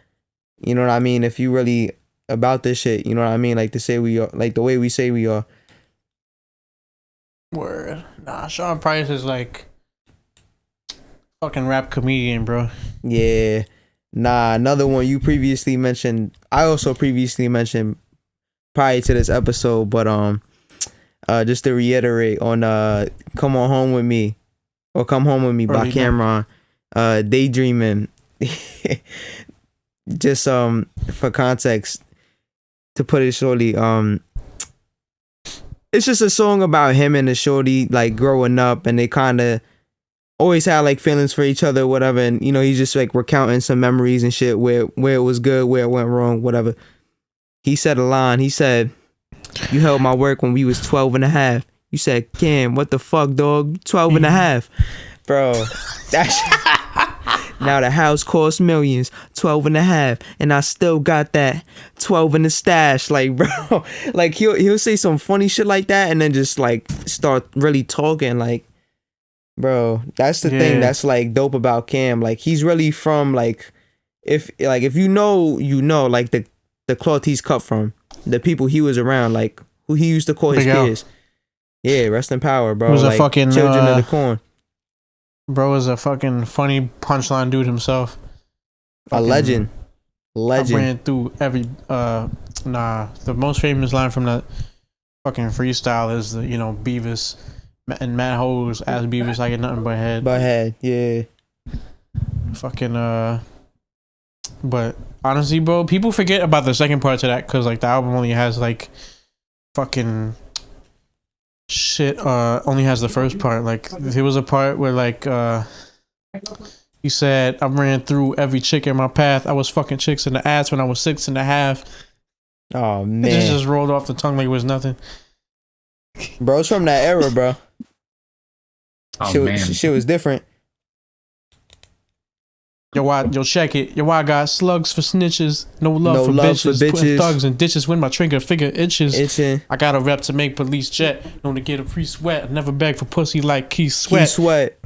You know what I mean? If you really about this shit, you know what I mean? Like to say we are, like the way we say we are. Word. Nah, Sean Price is like fucking rap comedian, bro. Yeah. Nah, another one you previously mentioned. I also previously mentioned prior to this episode, but just to reiterate on Come On Home With Me or Come Home With Me by Early Cameron. Daydreaming. Just for context, to put it shortly, it's just a song about him and the shorty like growing up, and they kind of always had like feelings for each other, whatever. And you know, he's just like recounting some memories and shit where it was good, where it went wrong, whatever. He said a line. He said, "You held my work when we was 12 and a half." You said, "Cam, what the fuck, dog? 12 and a half." Bro, that's now the house costs millions, 12 and a half, and I still got that 12 in the stash. Like, bro, like he'll say some funny shit like that and then just like start really talking. Like, bro, that's the thing that's like dope about Cam. Like, he's really from like, if you know, like the cloth he's cut from, the people he was around, like who he used to call his peers. Yeah, rest in power, bro. Was like, a fucking children of the corn. Bro is a fucking funny punchline dude himself. A legend. I ran through every the most famous line from that fucking freestyle is the Beavis and Matt Hoes as Beavis. I get nothing but head. But head, yeah. Fucking but honestly, bro, people forget about the second part to that because like the album only has like fucking shit. Only has the first part. Like there was a part where like he said, I ran through every chick in my path. I was fucking chicks in the ass when I was 6.5. Oh man, it just rolled off the tongue like it was nothing. Bro, it's from that era, bro. Man. Shit was different. Yo, check it. Yo, I got slugs for snitches. No love for bitches. Putting thugs and ditches when my trigger finger itches. I got a rep to make police jet. Known to get a free sweat. I never beg for pussy like Keith Sweat.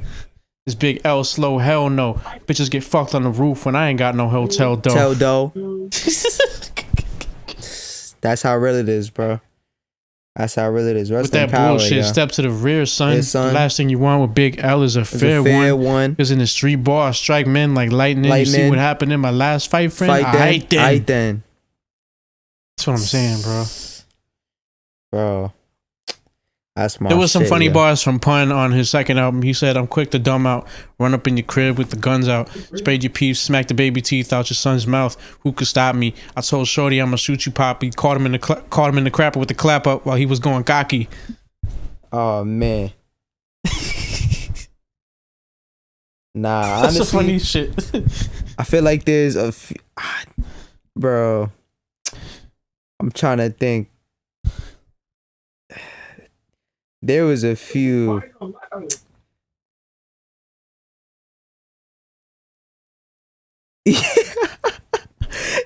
This big L slow, hell no. Bitches get fucked on the roof when I ain't got no hotel dough. That's how real it is, bro. That's how real it is. With that bullshit, step to the rear, son. The last thing you want with Big L is a fair one. Because in the street ball, I strike men like lightning. You see what happened in my last fight, friend? I then. That's what I'm saying, bro. Bro. That's my There was some funny bars from Pun on his second album. He said, I'm quick to dumb out, run up in your crib with the guns out, sprayed your peeps, smack the baby teeth out your son's mouth. Who could stop me? I told Shorty I'ma shoot you, Poppy. Caught him in the crapper with the clap up while he was going cocky. Oh man. Nah, that's honestly, some funny shit. I feel like there's bro. I'm trying to think. There was a few.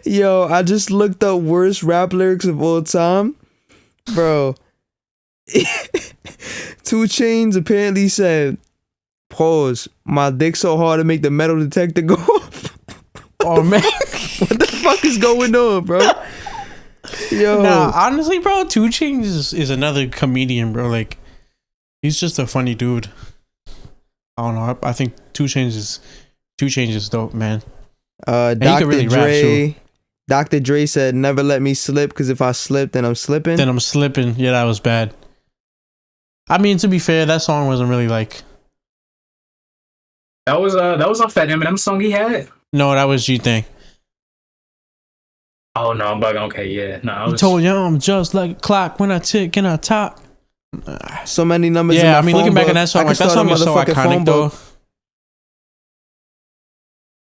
Yo, I just looked up worst rap lyrics of all time. Bro. 2 Chainz apparently said, pause, my dick so hard to make the metal detector go off. Oh man. What the fuck is going on, bro? Yo. Nah, honestly, bro, 2 Chainz is another comedian, bro. Like, he's just a funny dude. I don't know. I think 2 Chainz is dope, man. Dr. really Dre. Dr. Dre said, never let me slip, because if I slip, then I'm slipping. Yeah, that was bad. I mean, to be fair, that song wasn't really like. That was off that Eminem song he had. No, that was G-Thing. Oh no, I'm bugging. Okay, yeah. No, I told you I'm just like a clock when I tick and I talk. So many numbers. Yeah, I mean, looking back at that song, like that song is so iconic, though.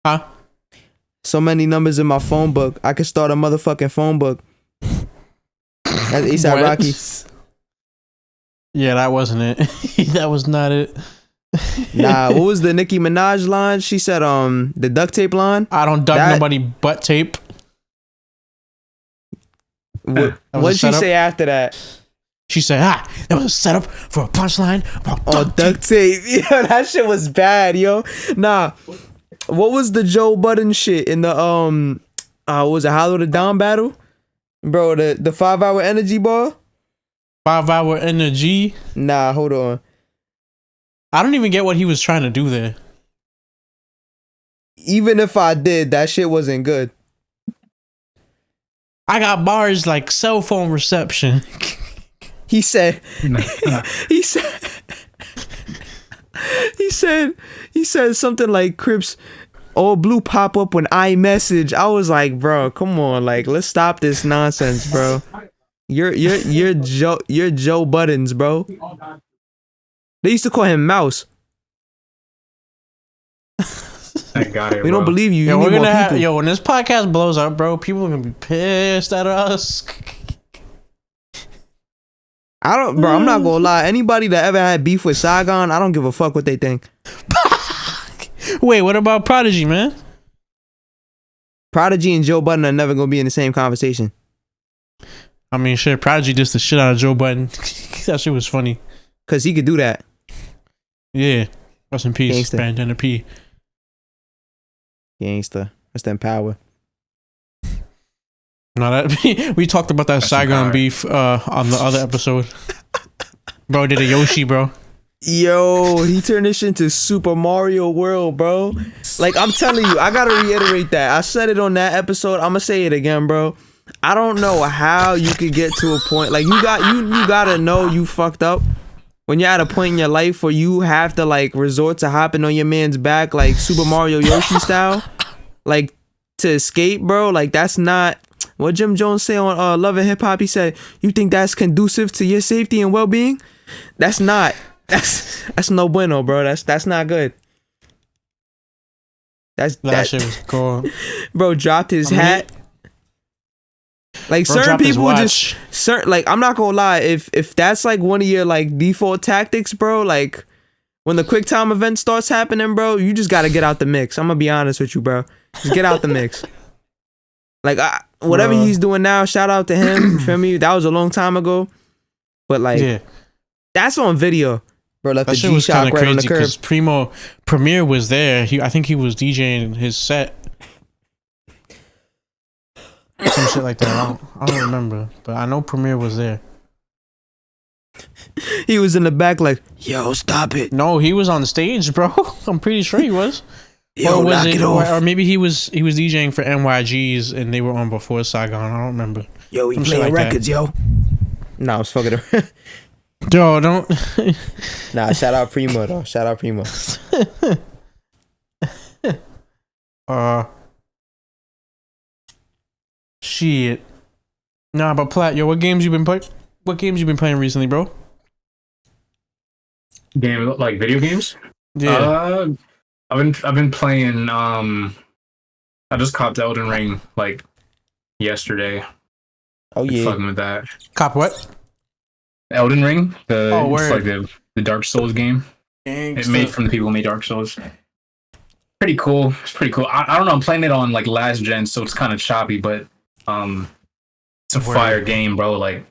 Huh? So many numbers in my phone book. I could start a motherfucking phone book. That's A$AP Rocky. Yeah, that wasn't it. That was not it. Nah, what was the Nicki Minaj line? She said, the duct tape line. I don't duck nobody but tape. What did she say after that? She said, that was a setup for a punchline about duct tape. Yo, that shit was bad, yo. Nah. What was the Joe Budden shit in the what was it, Hollow the Dawn battle? Bro, the 5-hour energy bar? 5-hour energy? Nah, hold on. I don't even get what he was trying to do there. Even if I did, that shit wasn't good. I got bars like cell phone reception. He said he said something like Crips all blue pop up when I message. I was like, bro, come on, like let's stop this nonsense, bro. You're Joe Buttons, bro. They used to call him Mouse. I got it. We don't believe you. Yo, we're gonna have when this podcast blows up, bro. People are gonna be pissed at us. I'm not gonna lie. Anybody that ever had beef with Saigon, I don't give a fuck what they think. Wait, what about Prodigy, man? Prodigy and Joe Budden are never gonna be in the same conversation. I mean, shit, Prodigy dissed the shit out of Joe Budden. That shit was funny. Cause he could do that. Yeah. Rest in peace, Gangsta. Bandana P. Gangsta. Rest in power. No, that we talked about that Saigon beef on the other episode. Bro did a Yoshi, bro. Yo, he turned this shit into Super Mario World, bro. Like, I'm telling you, I gotta reiterate that. I said it on that episode. I'm gonna say it again, bro. I don't know how you could get to a point like you gotta know you fucked up when you're at a point in your life where you have to like resort to hopping on your man's back like Super Mario Yoshi style, like to escape, bro. Like that's not what Jim Jones say on Love and Hip Hop. He said, "You think that's conducive to your safety and well being? That's not. That's no bueno, bro. That's not good." That shit was cool. Bro dropped his hat. Like Bro certain dropped his people watch. like I'm not gonna lie, if that's like one of your like default tactics, bro, like when the quick time event starts happening, bro, you just gotta get out the mix. I'm gonna be honest with you, bro. Just get out the mix. Like whatever Bro. he's doing now, shout out to him. You feel me? That was a long time ago. But like Yeah, that's on video. Bro left that the shit was G-Shock kind of right on the crazy curb. because Premier was there. I think he was DJing his set. Some shit like that. I don't remember, but I know Premier was there. He was in the back like, yo, stop it. No, he was on the stage, bro. I'm pretty sure he was. Yo, or was knock it off. Or maybe he was DJing for NYGs and they were on before Saigon. I don't remember. Yo, he Some shit playing like that. records, yo. Nah, I was fucking around. Yo, don't. Nah, shout out Primo though. Shout out Primo. Shit. Nah, but Plat, yo, what games you been playing recently, bro? Game like video games. Yeah. I've been playing. I just copped Elden Ring like yesterday. Oh Been yeah. fucking with that. Cop what? Elden Ring. It's word. like the Dark Souls game. It made from the people who made Dark Souls. Pretty cool. It's pretty cool. I don't know. I'm playing it on like last gen, so it's kind of choppy, but it's a Word. fire game, bro. Like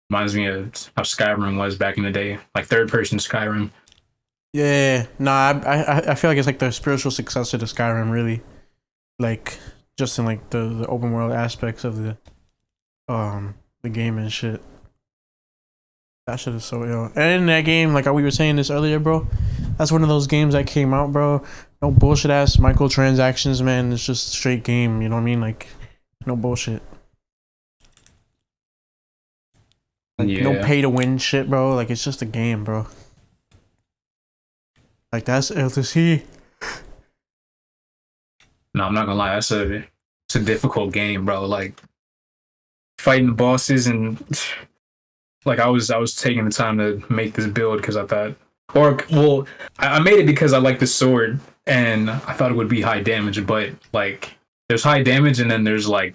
reminds me of how Skyrim was back in the day, like third person Skyrim. Yeah. Nah, I feel like it's like the spiritual successor to Skyrim, really. Like just in like the open world aspects of the game and shit. That shit is so ill. And in that game, like we were saying this earlier, bro, that's one of those games that came out, bro. No bullshit ass microtransactions, man. It's just straight game, you know what I mean? Like, no bullshit. Like, Yeah. no pay to win shit, bro. Like, it's just a game, bro. Like, that's ill to see. No, I'm not gonna lie. It's a difficult game, bro. Like fighting the bosses and like I was taking the time to make this build because I thought, I made it because I like the sword and I thought it would be high damage, but like there's high damage and then there's like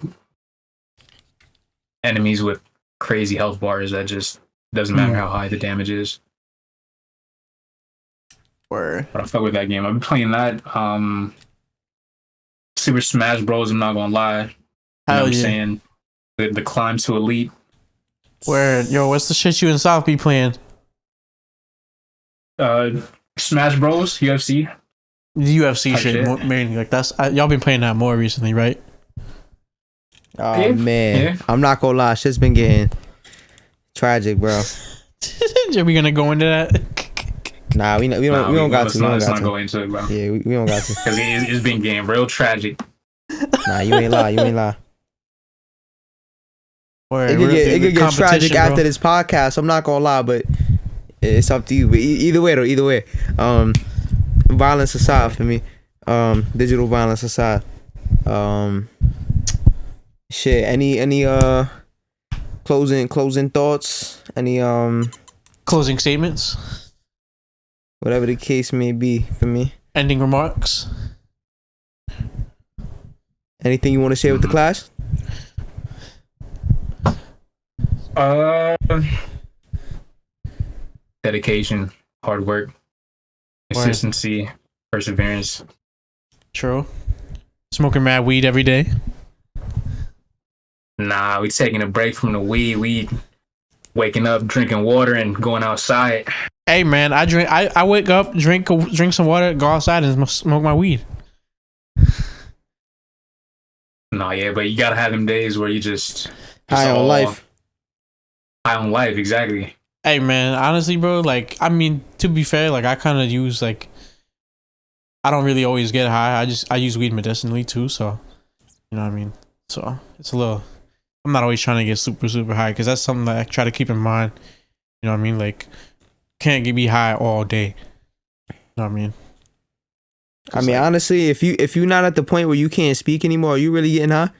enemies with crazy health bars that just doesn't matter how high the damage is. Word. But I fuck with that game. I've been playing that. Super Smash Bros. I'm not gonna lie. You know what Hell I'm yeah. saying? The climb to elite. Word. Yo, what's the shit you and South be playing? Smash Bros. UFC. The UFC Type shit, shit. mainly. Like, that's y'all been playing that more recently, right? Oh Yeah. man. Yeah. I'm not gonna lie, shit's been getting tragic, bro. Are we gonna go into that? Nah, we don't got to. We don't Let's got not to. go into it, bro. Yeah, we don't got to. Because it's been getting real tragic. Nah, you ain't lie. You ain't lie. Word. It could The get tragic competition, bro. after this podcast. I'm not gonna lie, but it's up to you. But either way, though, either way, violence aside for me, digital violence aside, shit. Any closing thoughts? Any Closing statements, whatever the case may be for me. ending remarks. Anything you want to share with the class? Dedication, hard work, consistency, perseverance. True. Smoking mad weed every day. Nah, we taking a break from the weed. We waking up, drinking water, and going outside. Hey man, I wake up, drink some water, go outside and smoke my weed. Nah, yeah, but you gotta have them days where you just High on all life. High on life, exactly. Hey man, honestly, bro, like I mean, to be fair, like I kind of use like I don't really always get high. I use weed medicinally too, so you know what I mean. So it's a little I'm not always trying to get super super high because that's something that I try to keep in mind. You know what I mean? Like, can't be high all day. You know what I mean? I mean, like, honestly, if you're not at the point where you can't speak anymore, are you really getting high?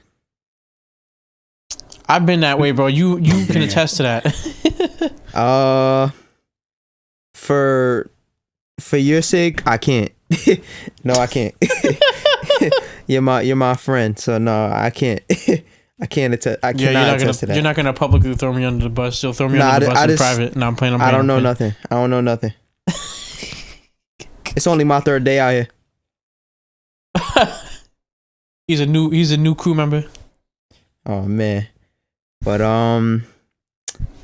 I've been that way, bro. You can attest to that. For your sake, I can't. No, I can't. You're my friend, so no, I can't. I can't attest. I cannot attest to that. You're not gonna publicly throw me under the bus. You'll throw me under the bus in private. No, I'm playing. I don't know nothing. It's only my third day out here. He's a new crew member. Oh man, but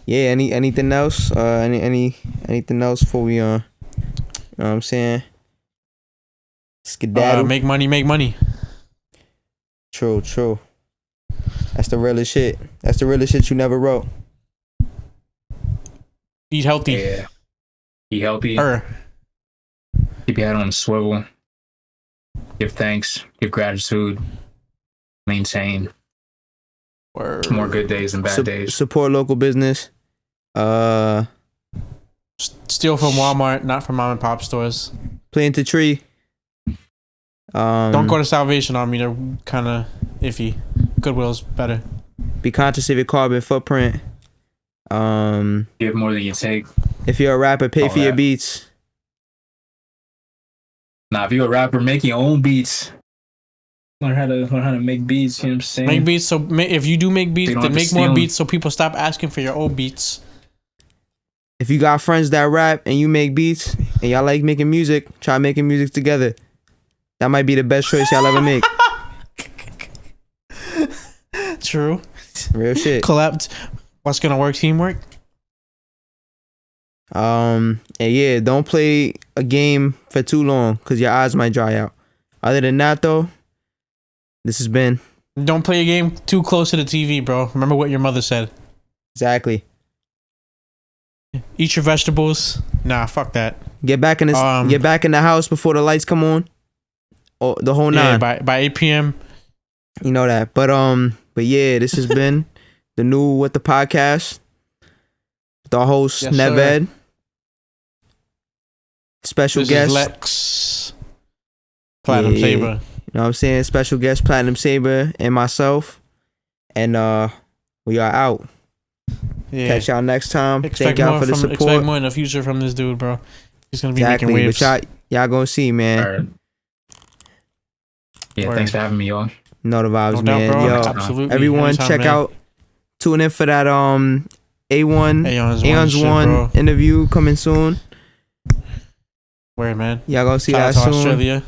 yeah. Anything else? Anything else before we you know what I'm saying? Skedaddle. Make money. True. That's the realest shit. That's the realest shit you never wrote. Eat healthy. Yeah. Eat healthy. Keep your head on a swivel. Give thanks. Give gratitude. Maintain. Word. More good days than bad days. Support local business. Steal from Walmart, not from mom and pop stores. Plant a tree. Don't go to Salvation Army. They're kind of iffy. Goodwill's better. Be conscious of your carbon footprint. Give more than you take. If you're a rapper, pay for your beats. Nah, if you're a rapper, make your own beats. Learn how to make beats. You know what I'm saying? Make beats. So if you do make beats, then make more beats so people stop asking for your old beats. If you got friends that rap and you make beats and y'all like making music, try making music together. That might be the best choice y'all ever make. True. Real shit. Collab. What's gonna work? Teamwork. And yeah, don't play a game for too long because your eyes might dry out. Other than that, though, this has been. Don't play a game too close to the TV, bro. Remember what your mother said. Exactly. Eat your vegetables. Nah, fuck that. Get back in the house before the lights come on. Or the whole nine. Yeah, by 8 p.m. You know that. But yeah, this has been the new What the Podcast. The host, yes, NevEd. Special this guest. Is Lex. Platinum Saber. You know what I'm saying? Special guest, Platinum Saber, and myself. And we are out. Yeah. Catch y'all next time. Thank y'all for the support. Expect more in the future from this dude, bro. He's gonna be making waves. But y'all gonna see, man. Right. Yeah, Word. Thanks for having me, y'all. Know the vibes, No man. doubt, Yo, absolutely. Everyone, anytime, check out. Tune in for that Aeon's one interview coming soon. Where, man? Y'all gonna see Shout that soon. Australia.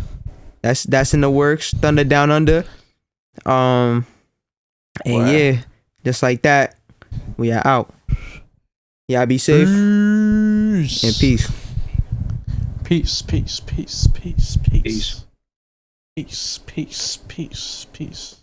That's in the works. Thunder Down Under. And yeah, just like that, we are out. Y'all be safe. Peace. And peace. Peace. Peace. Peace. Peace. Peace. Peace. Peace. Peace. Peace.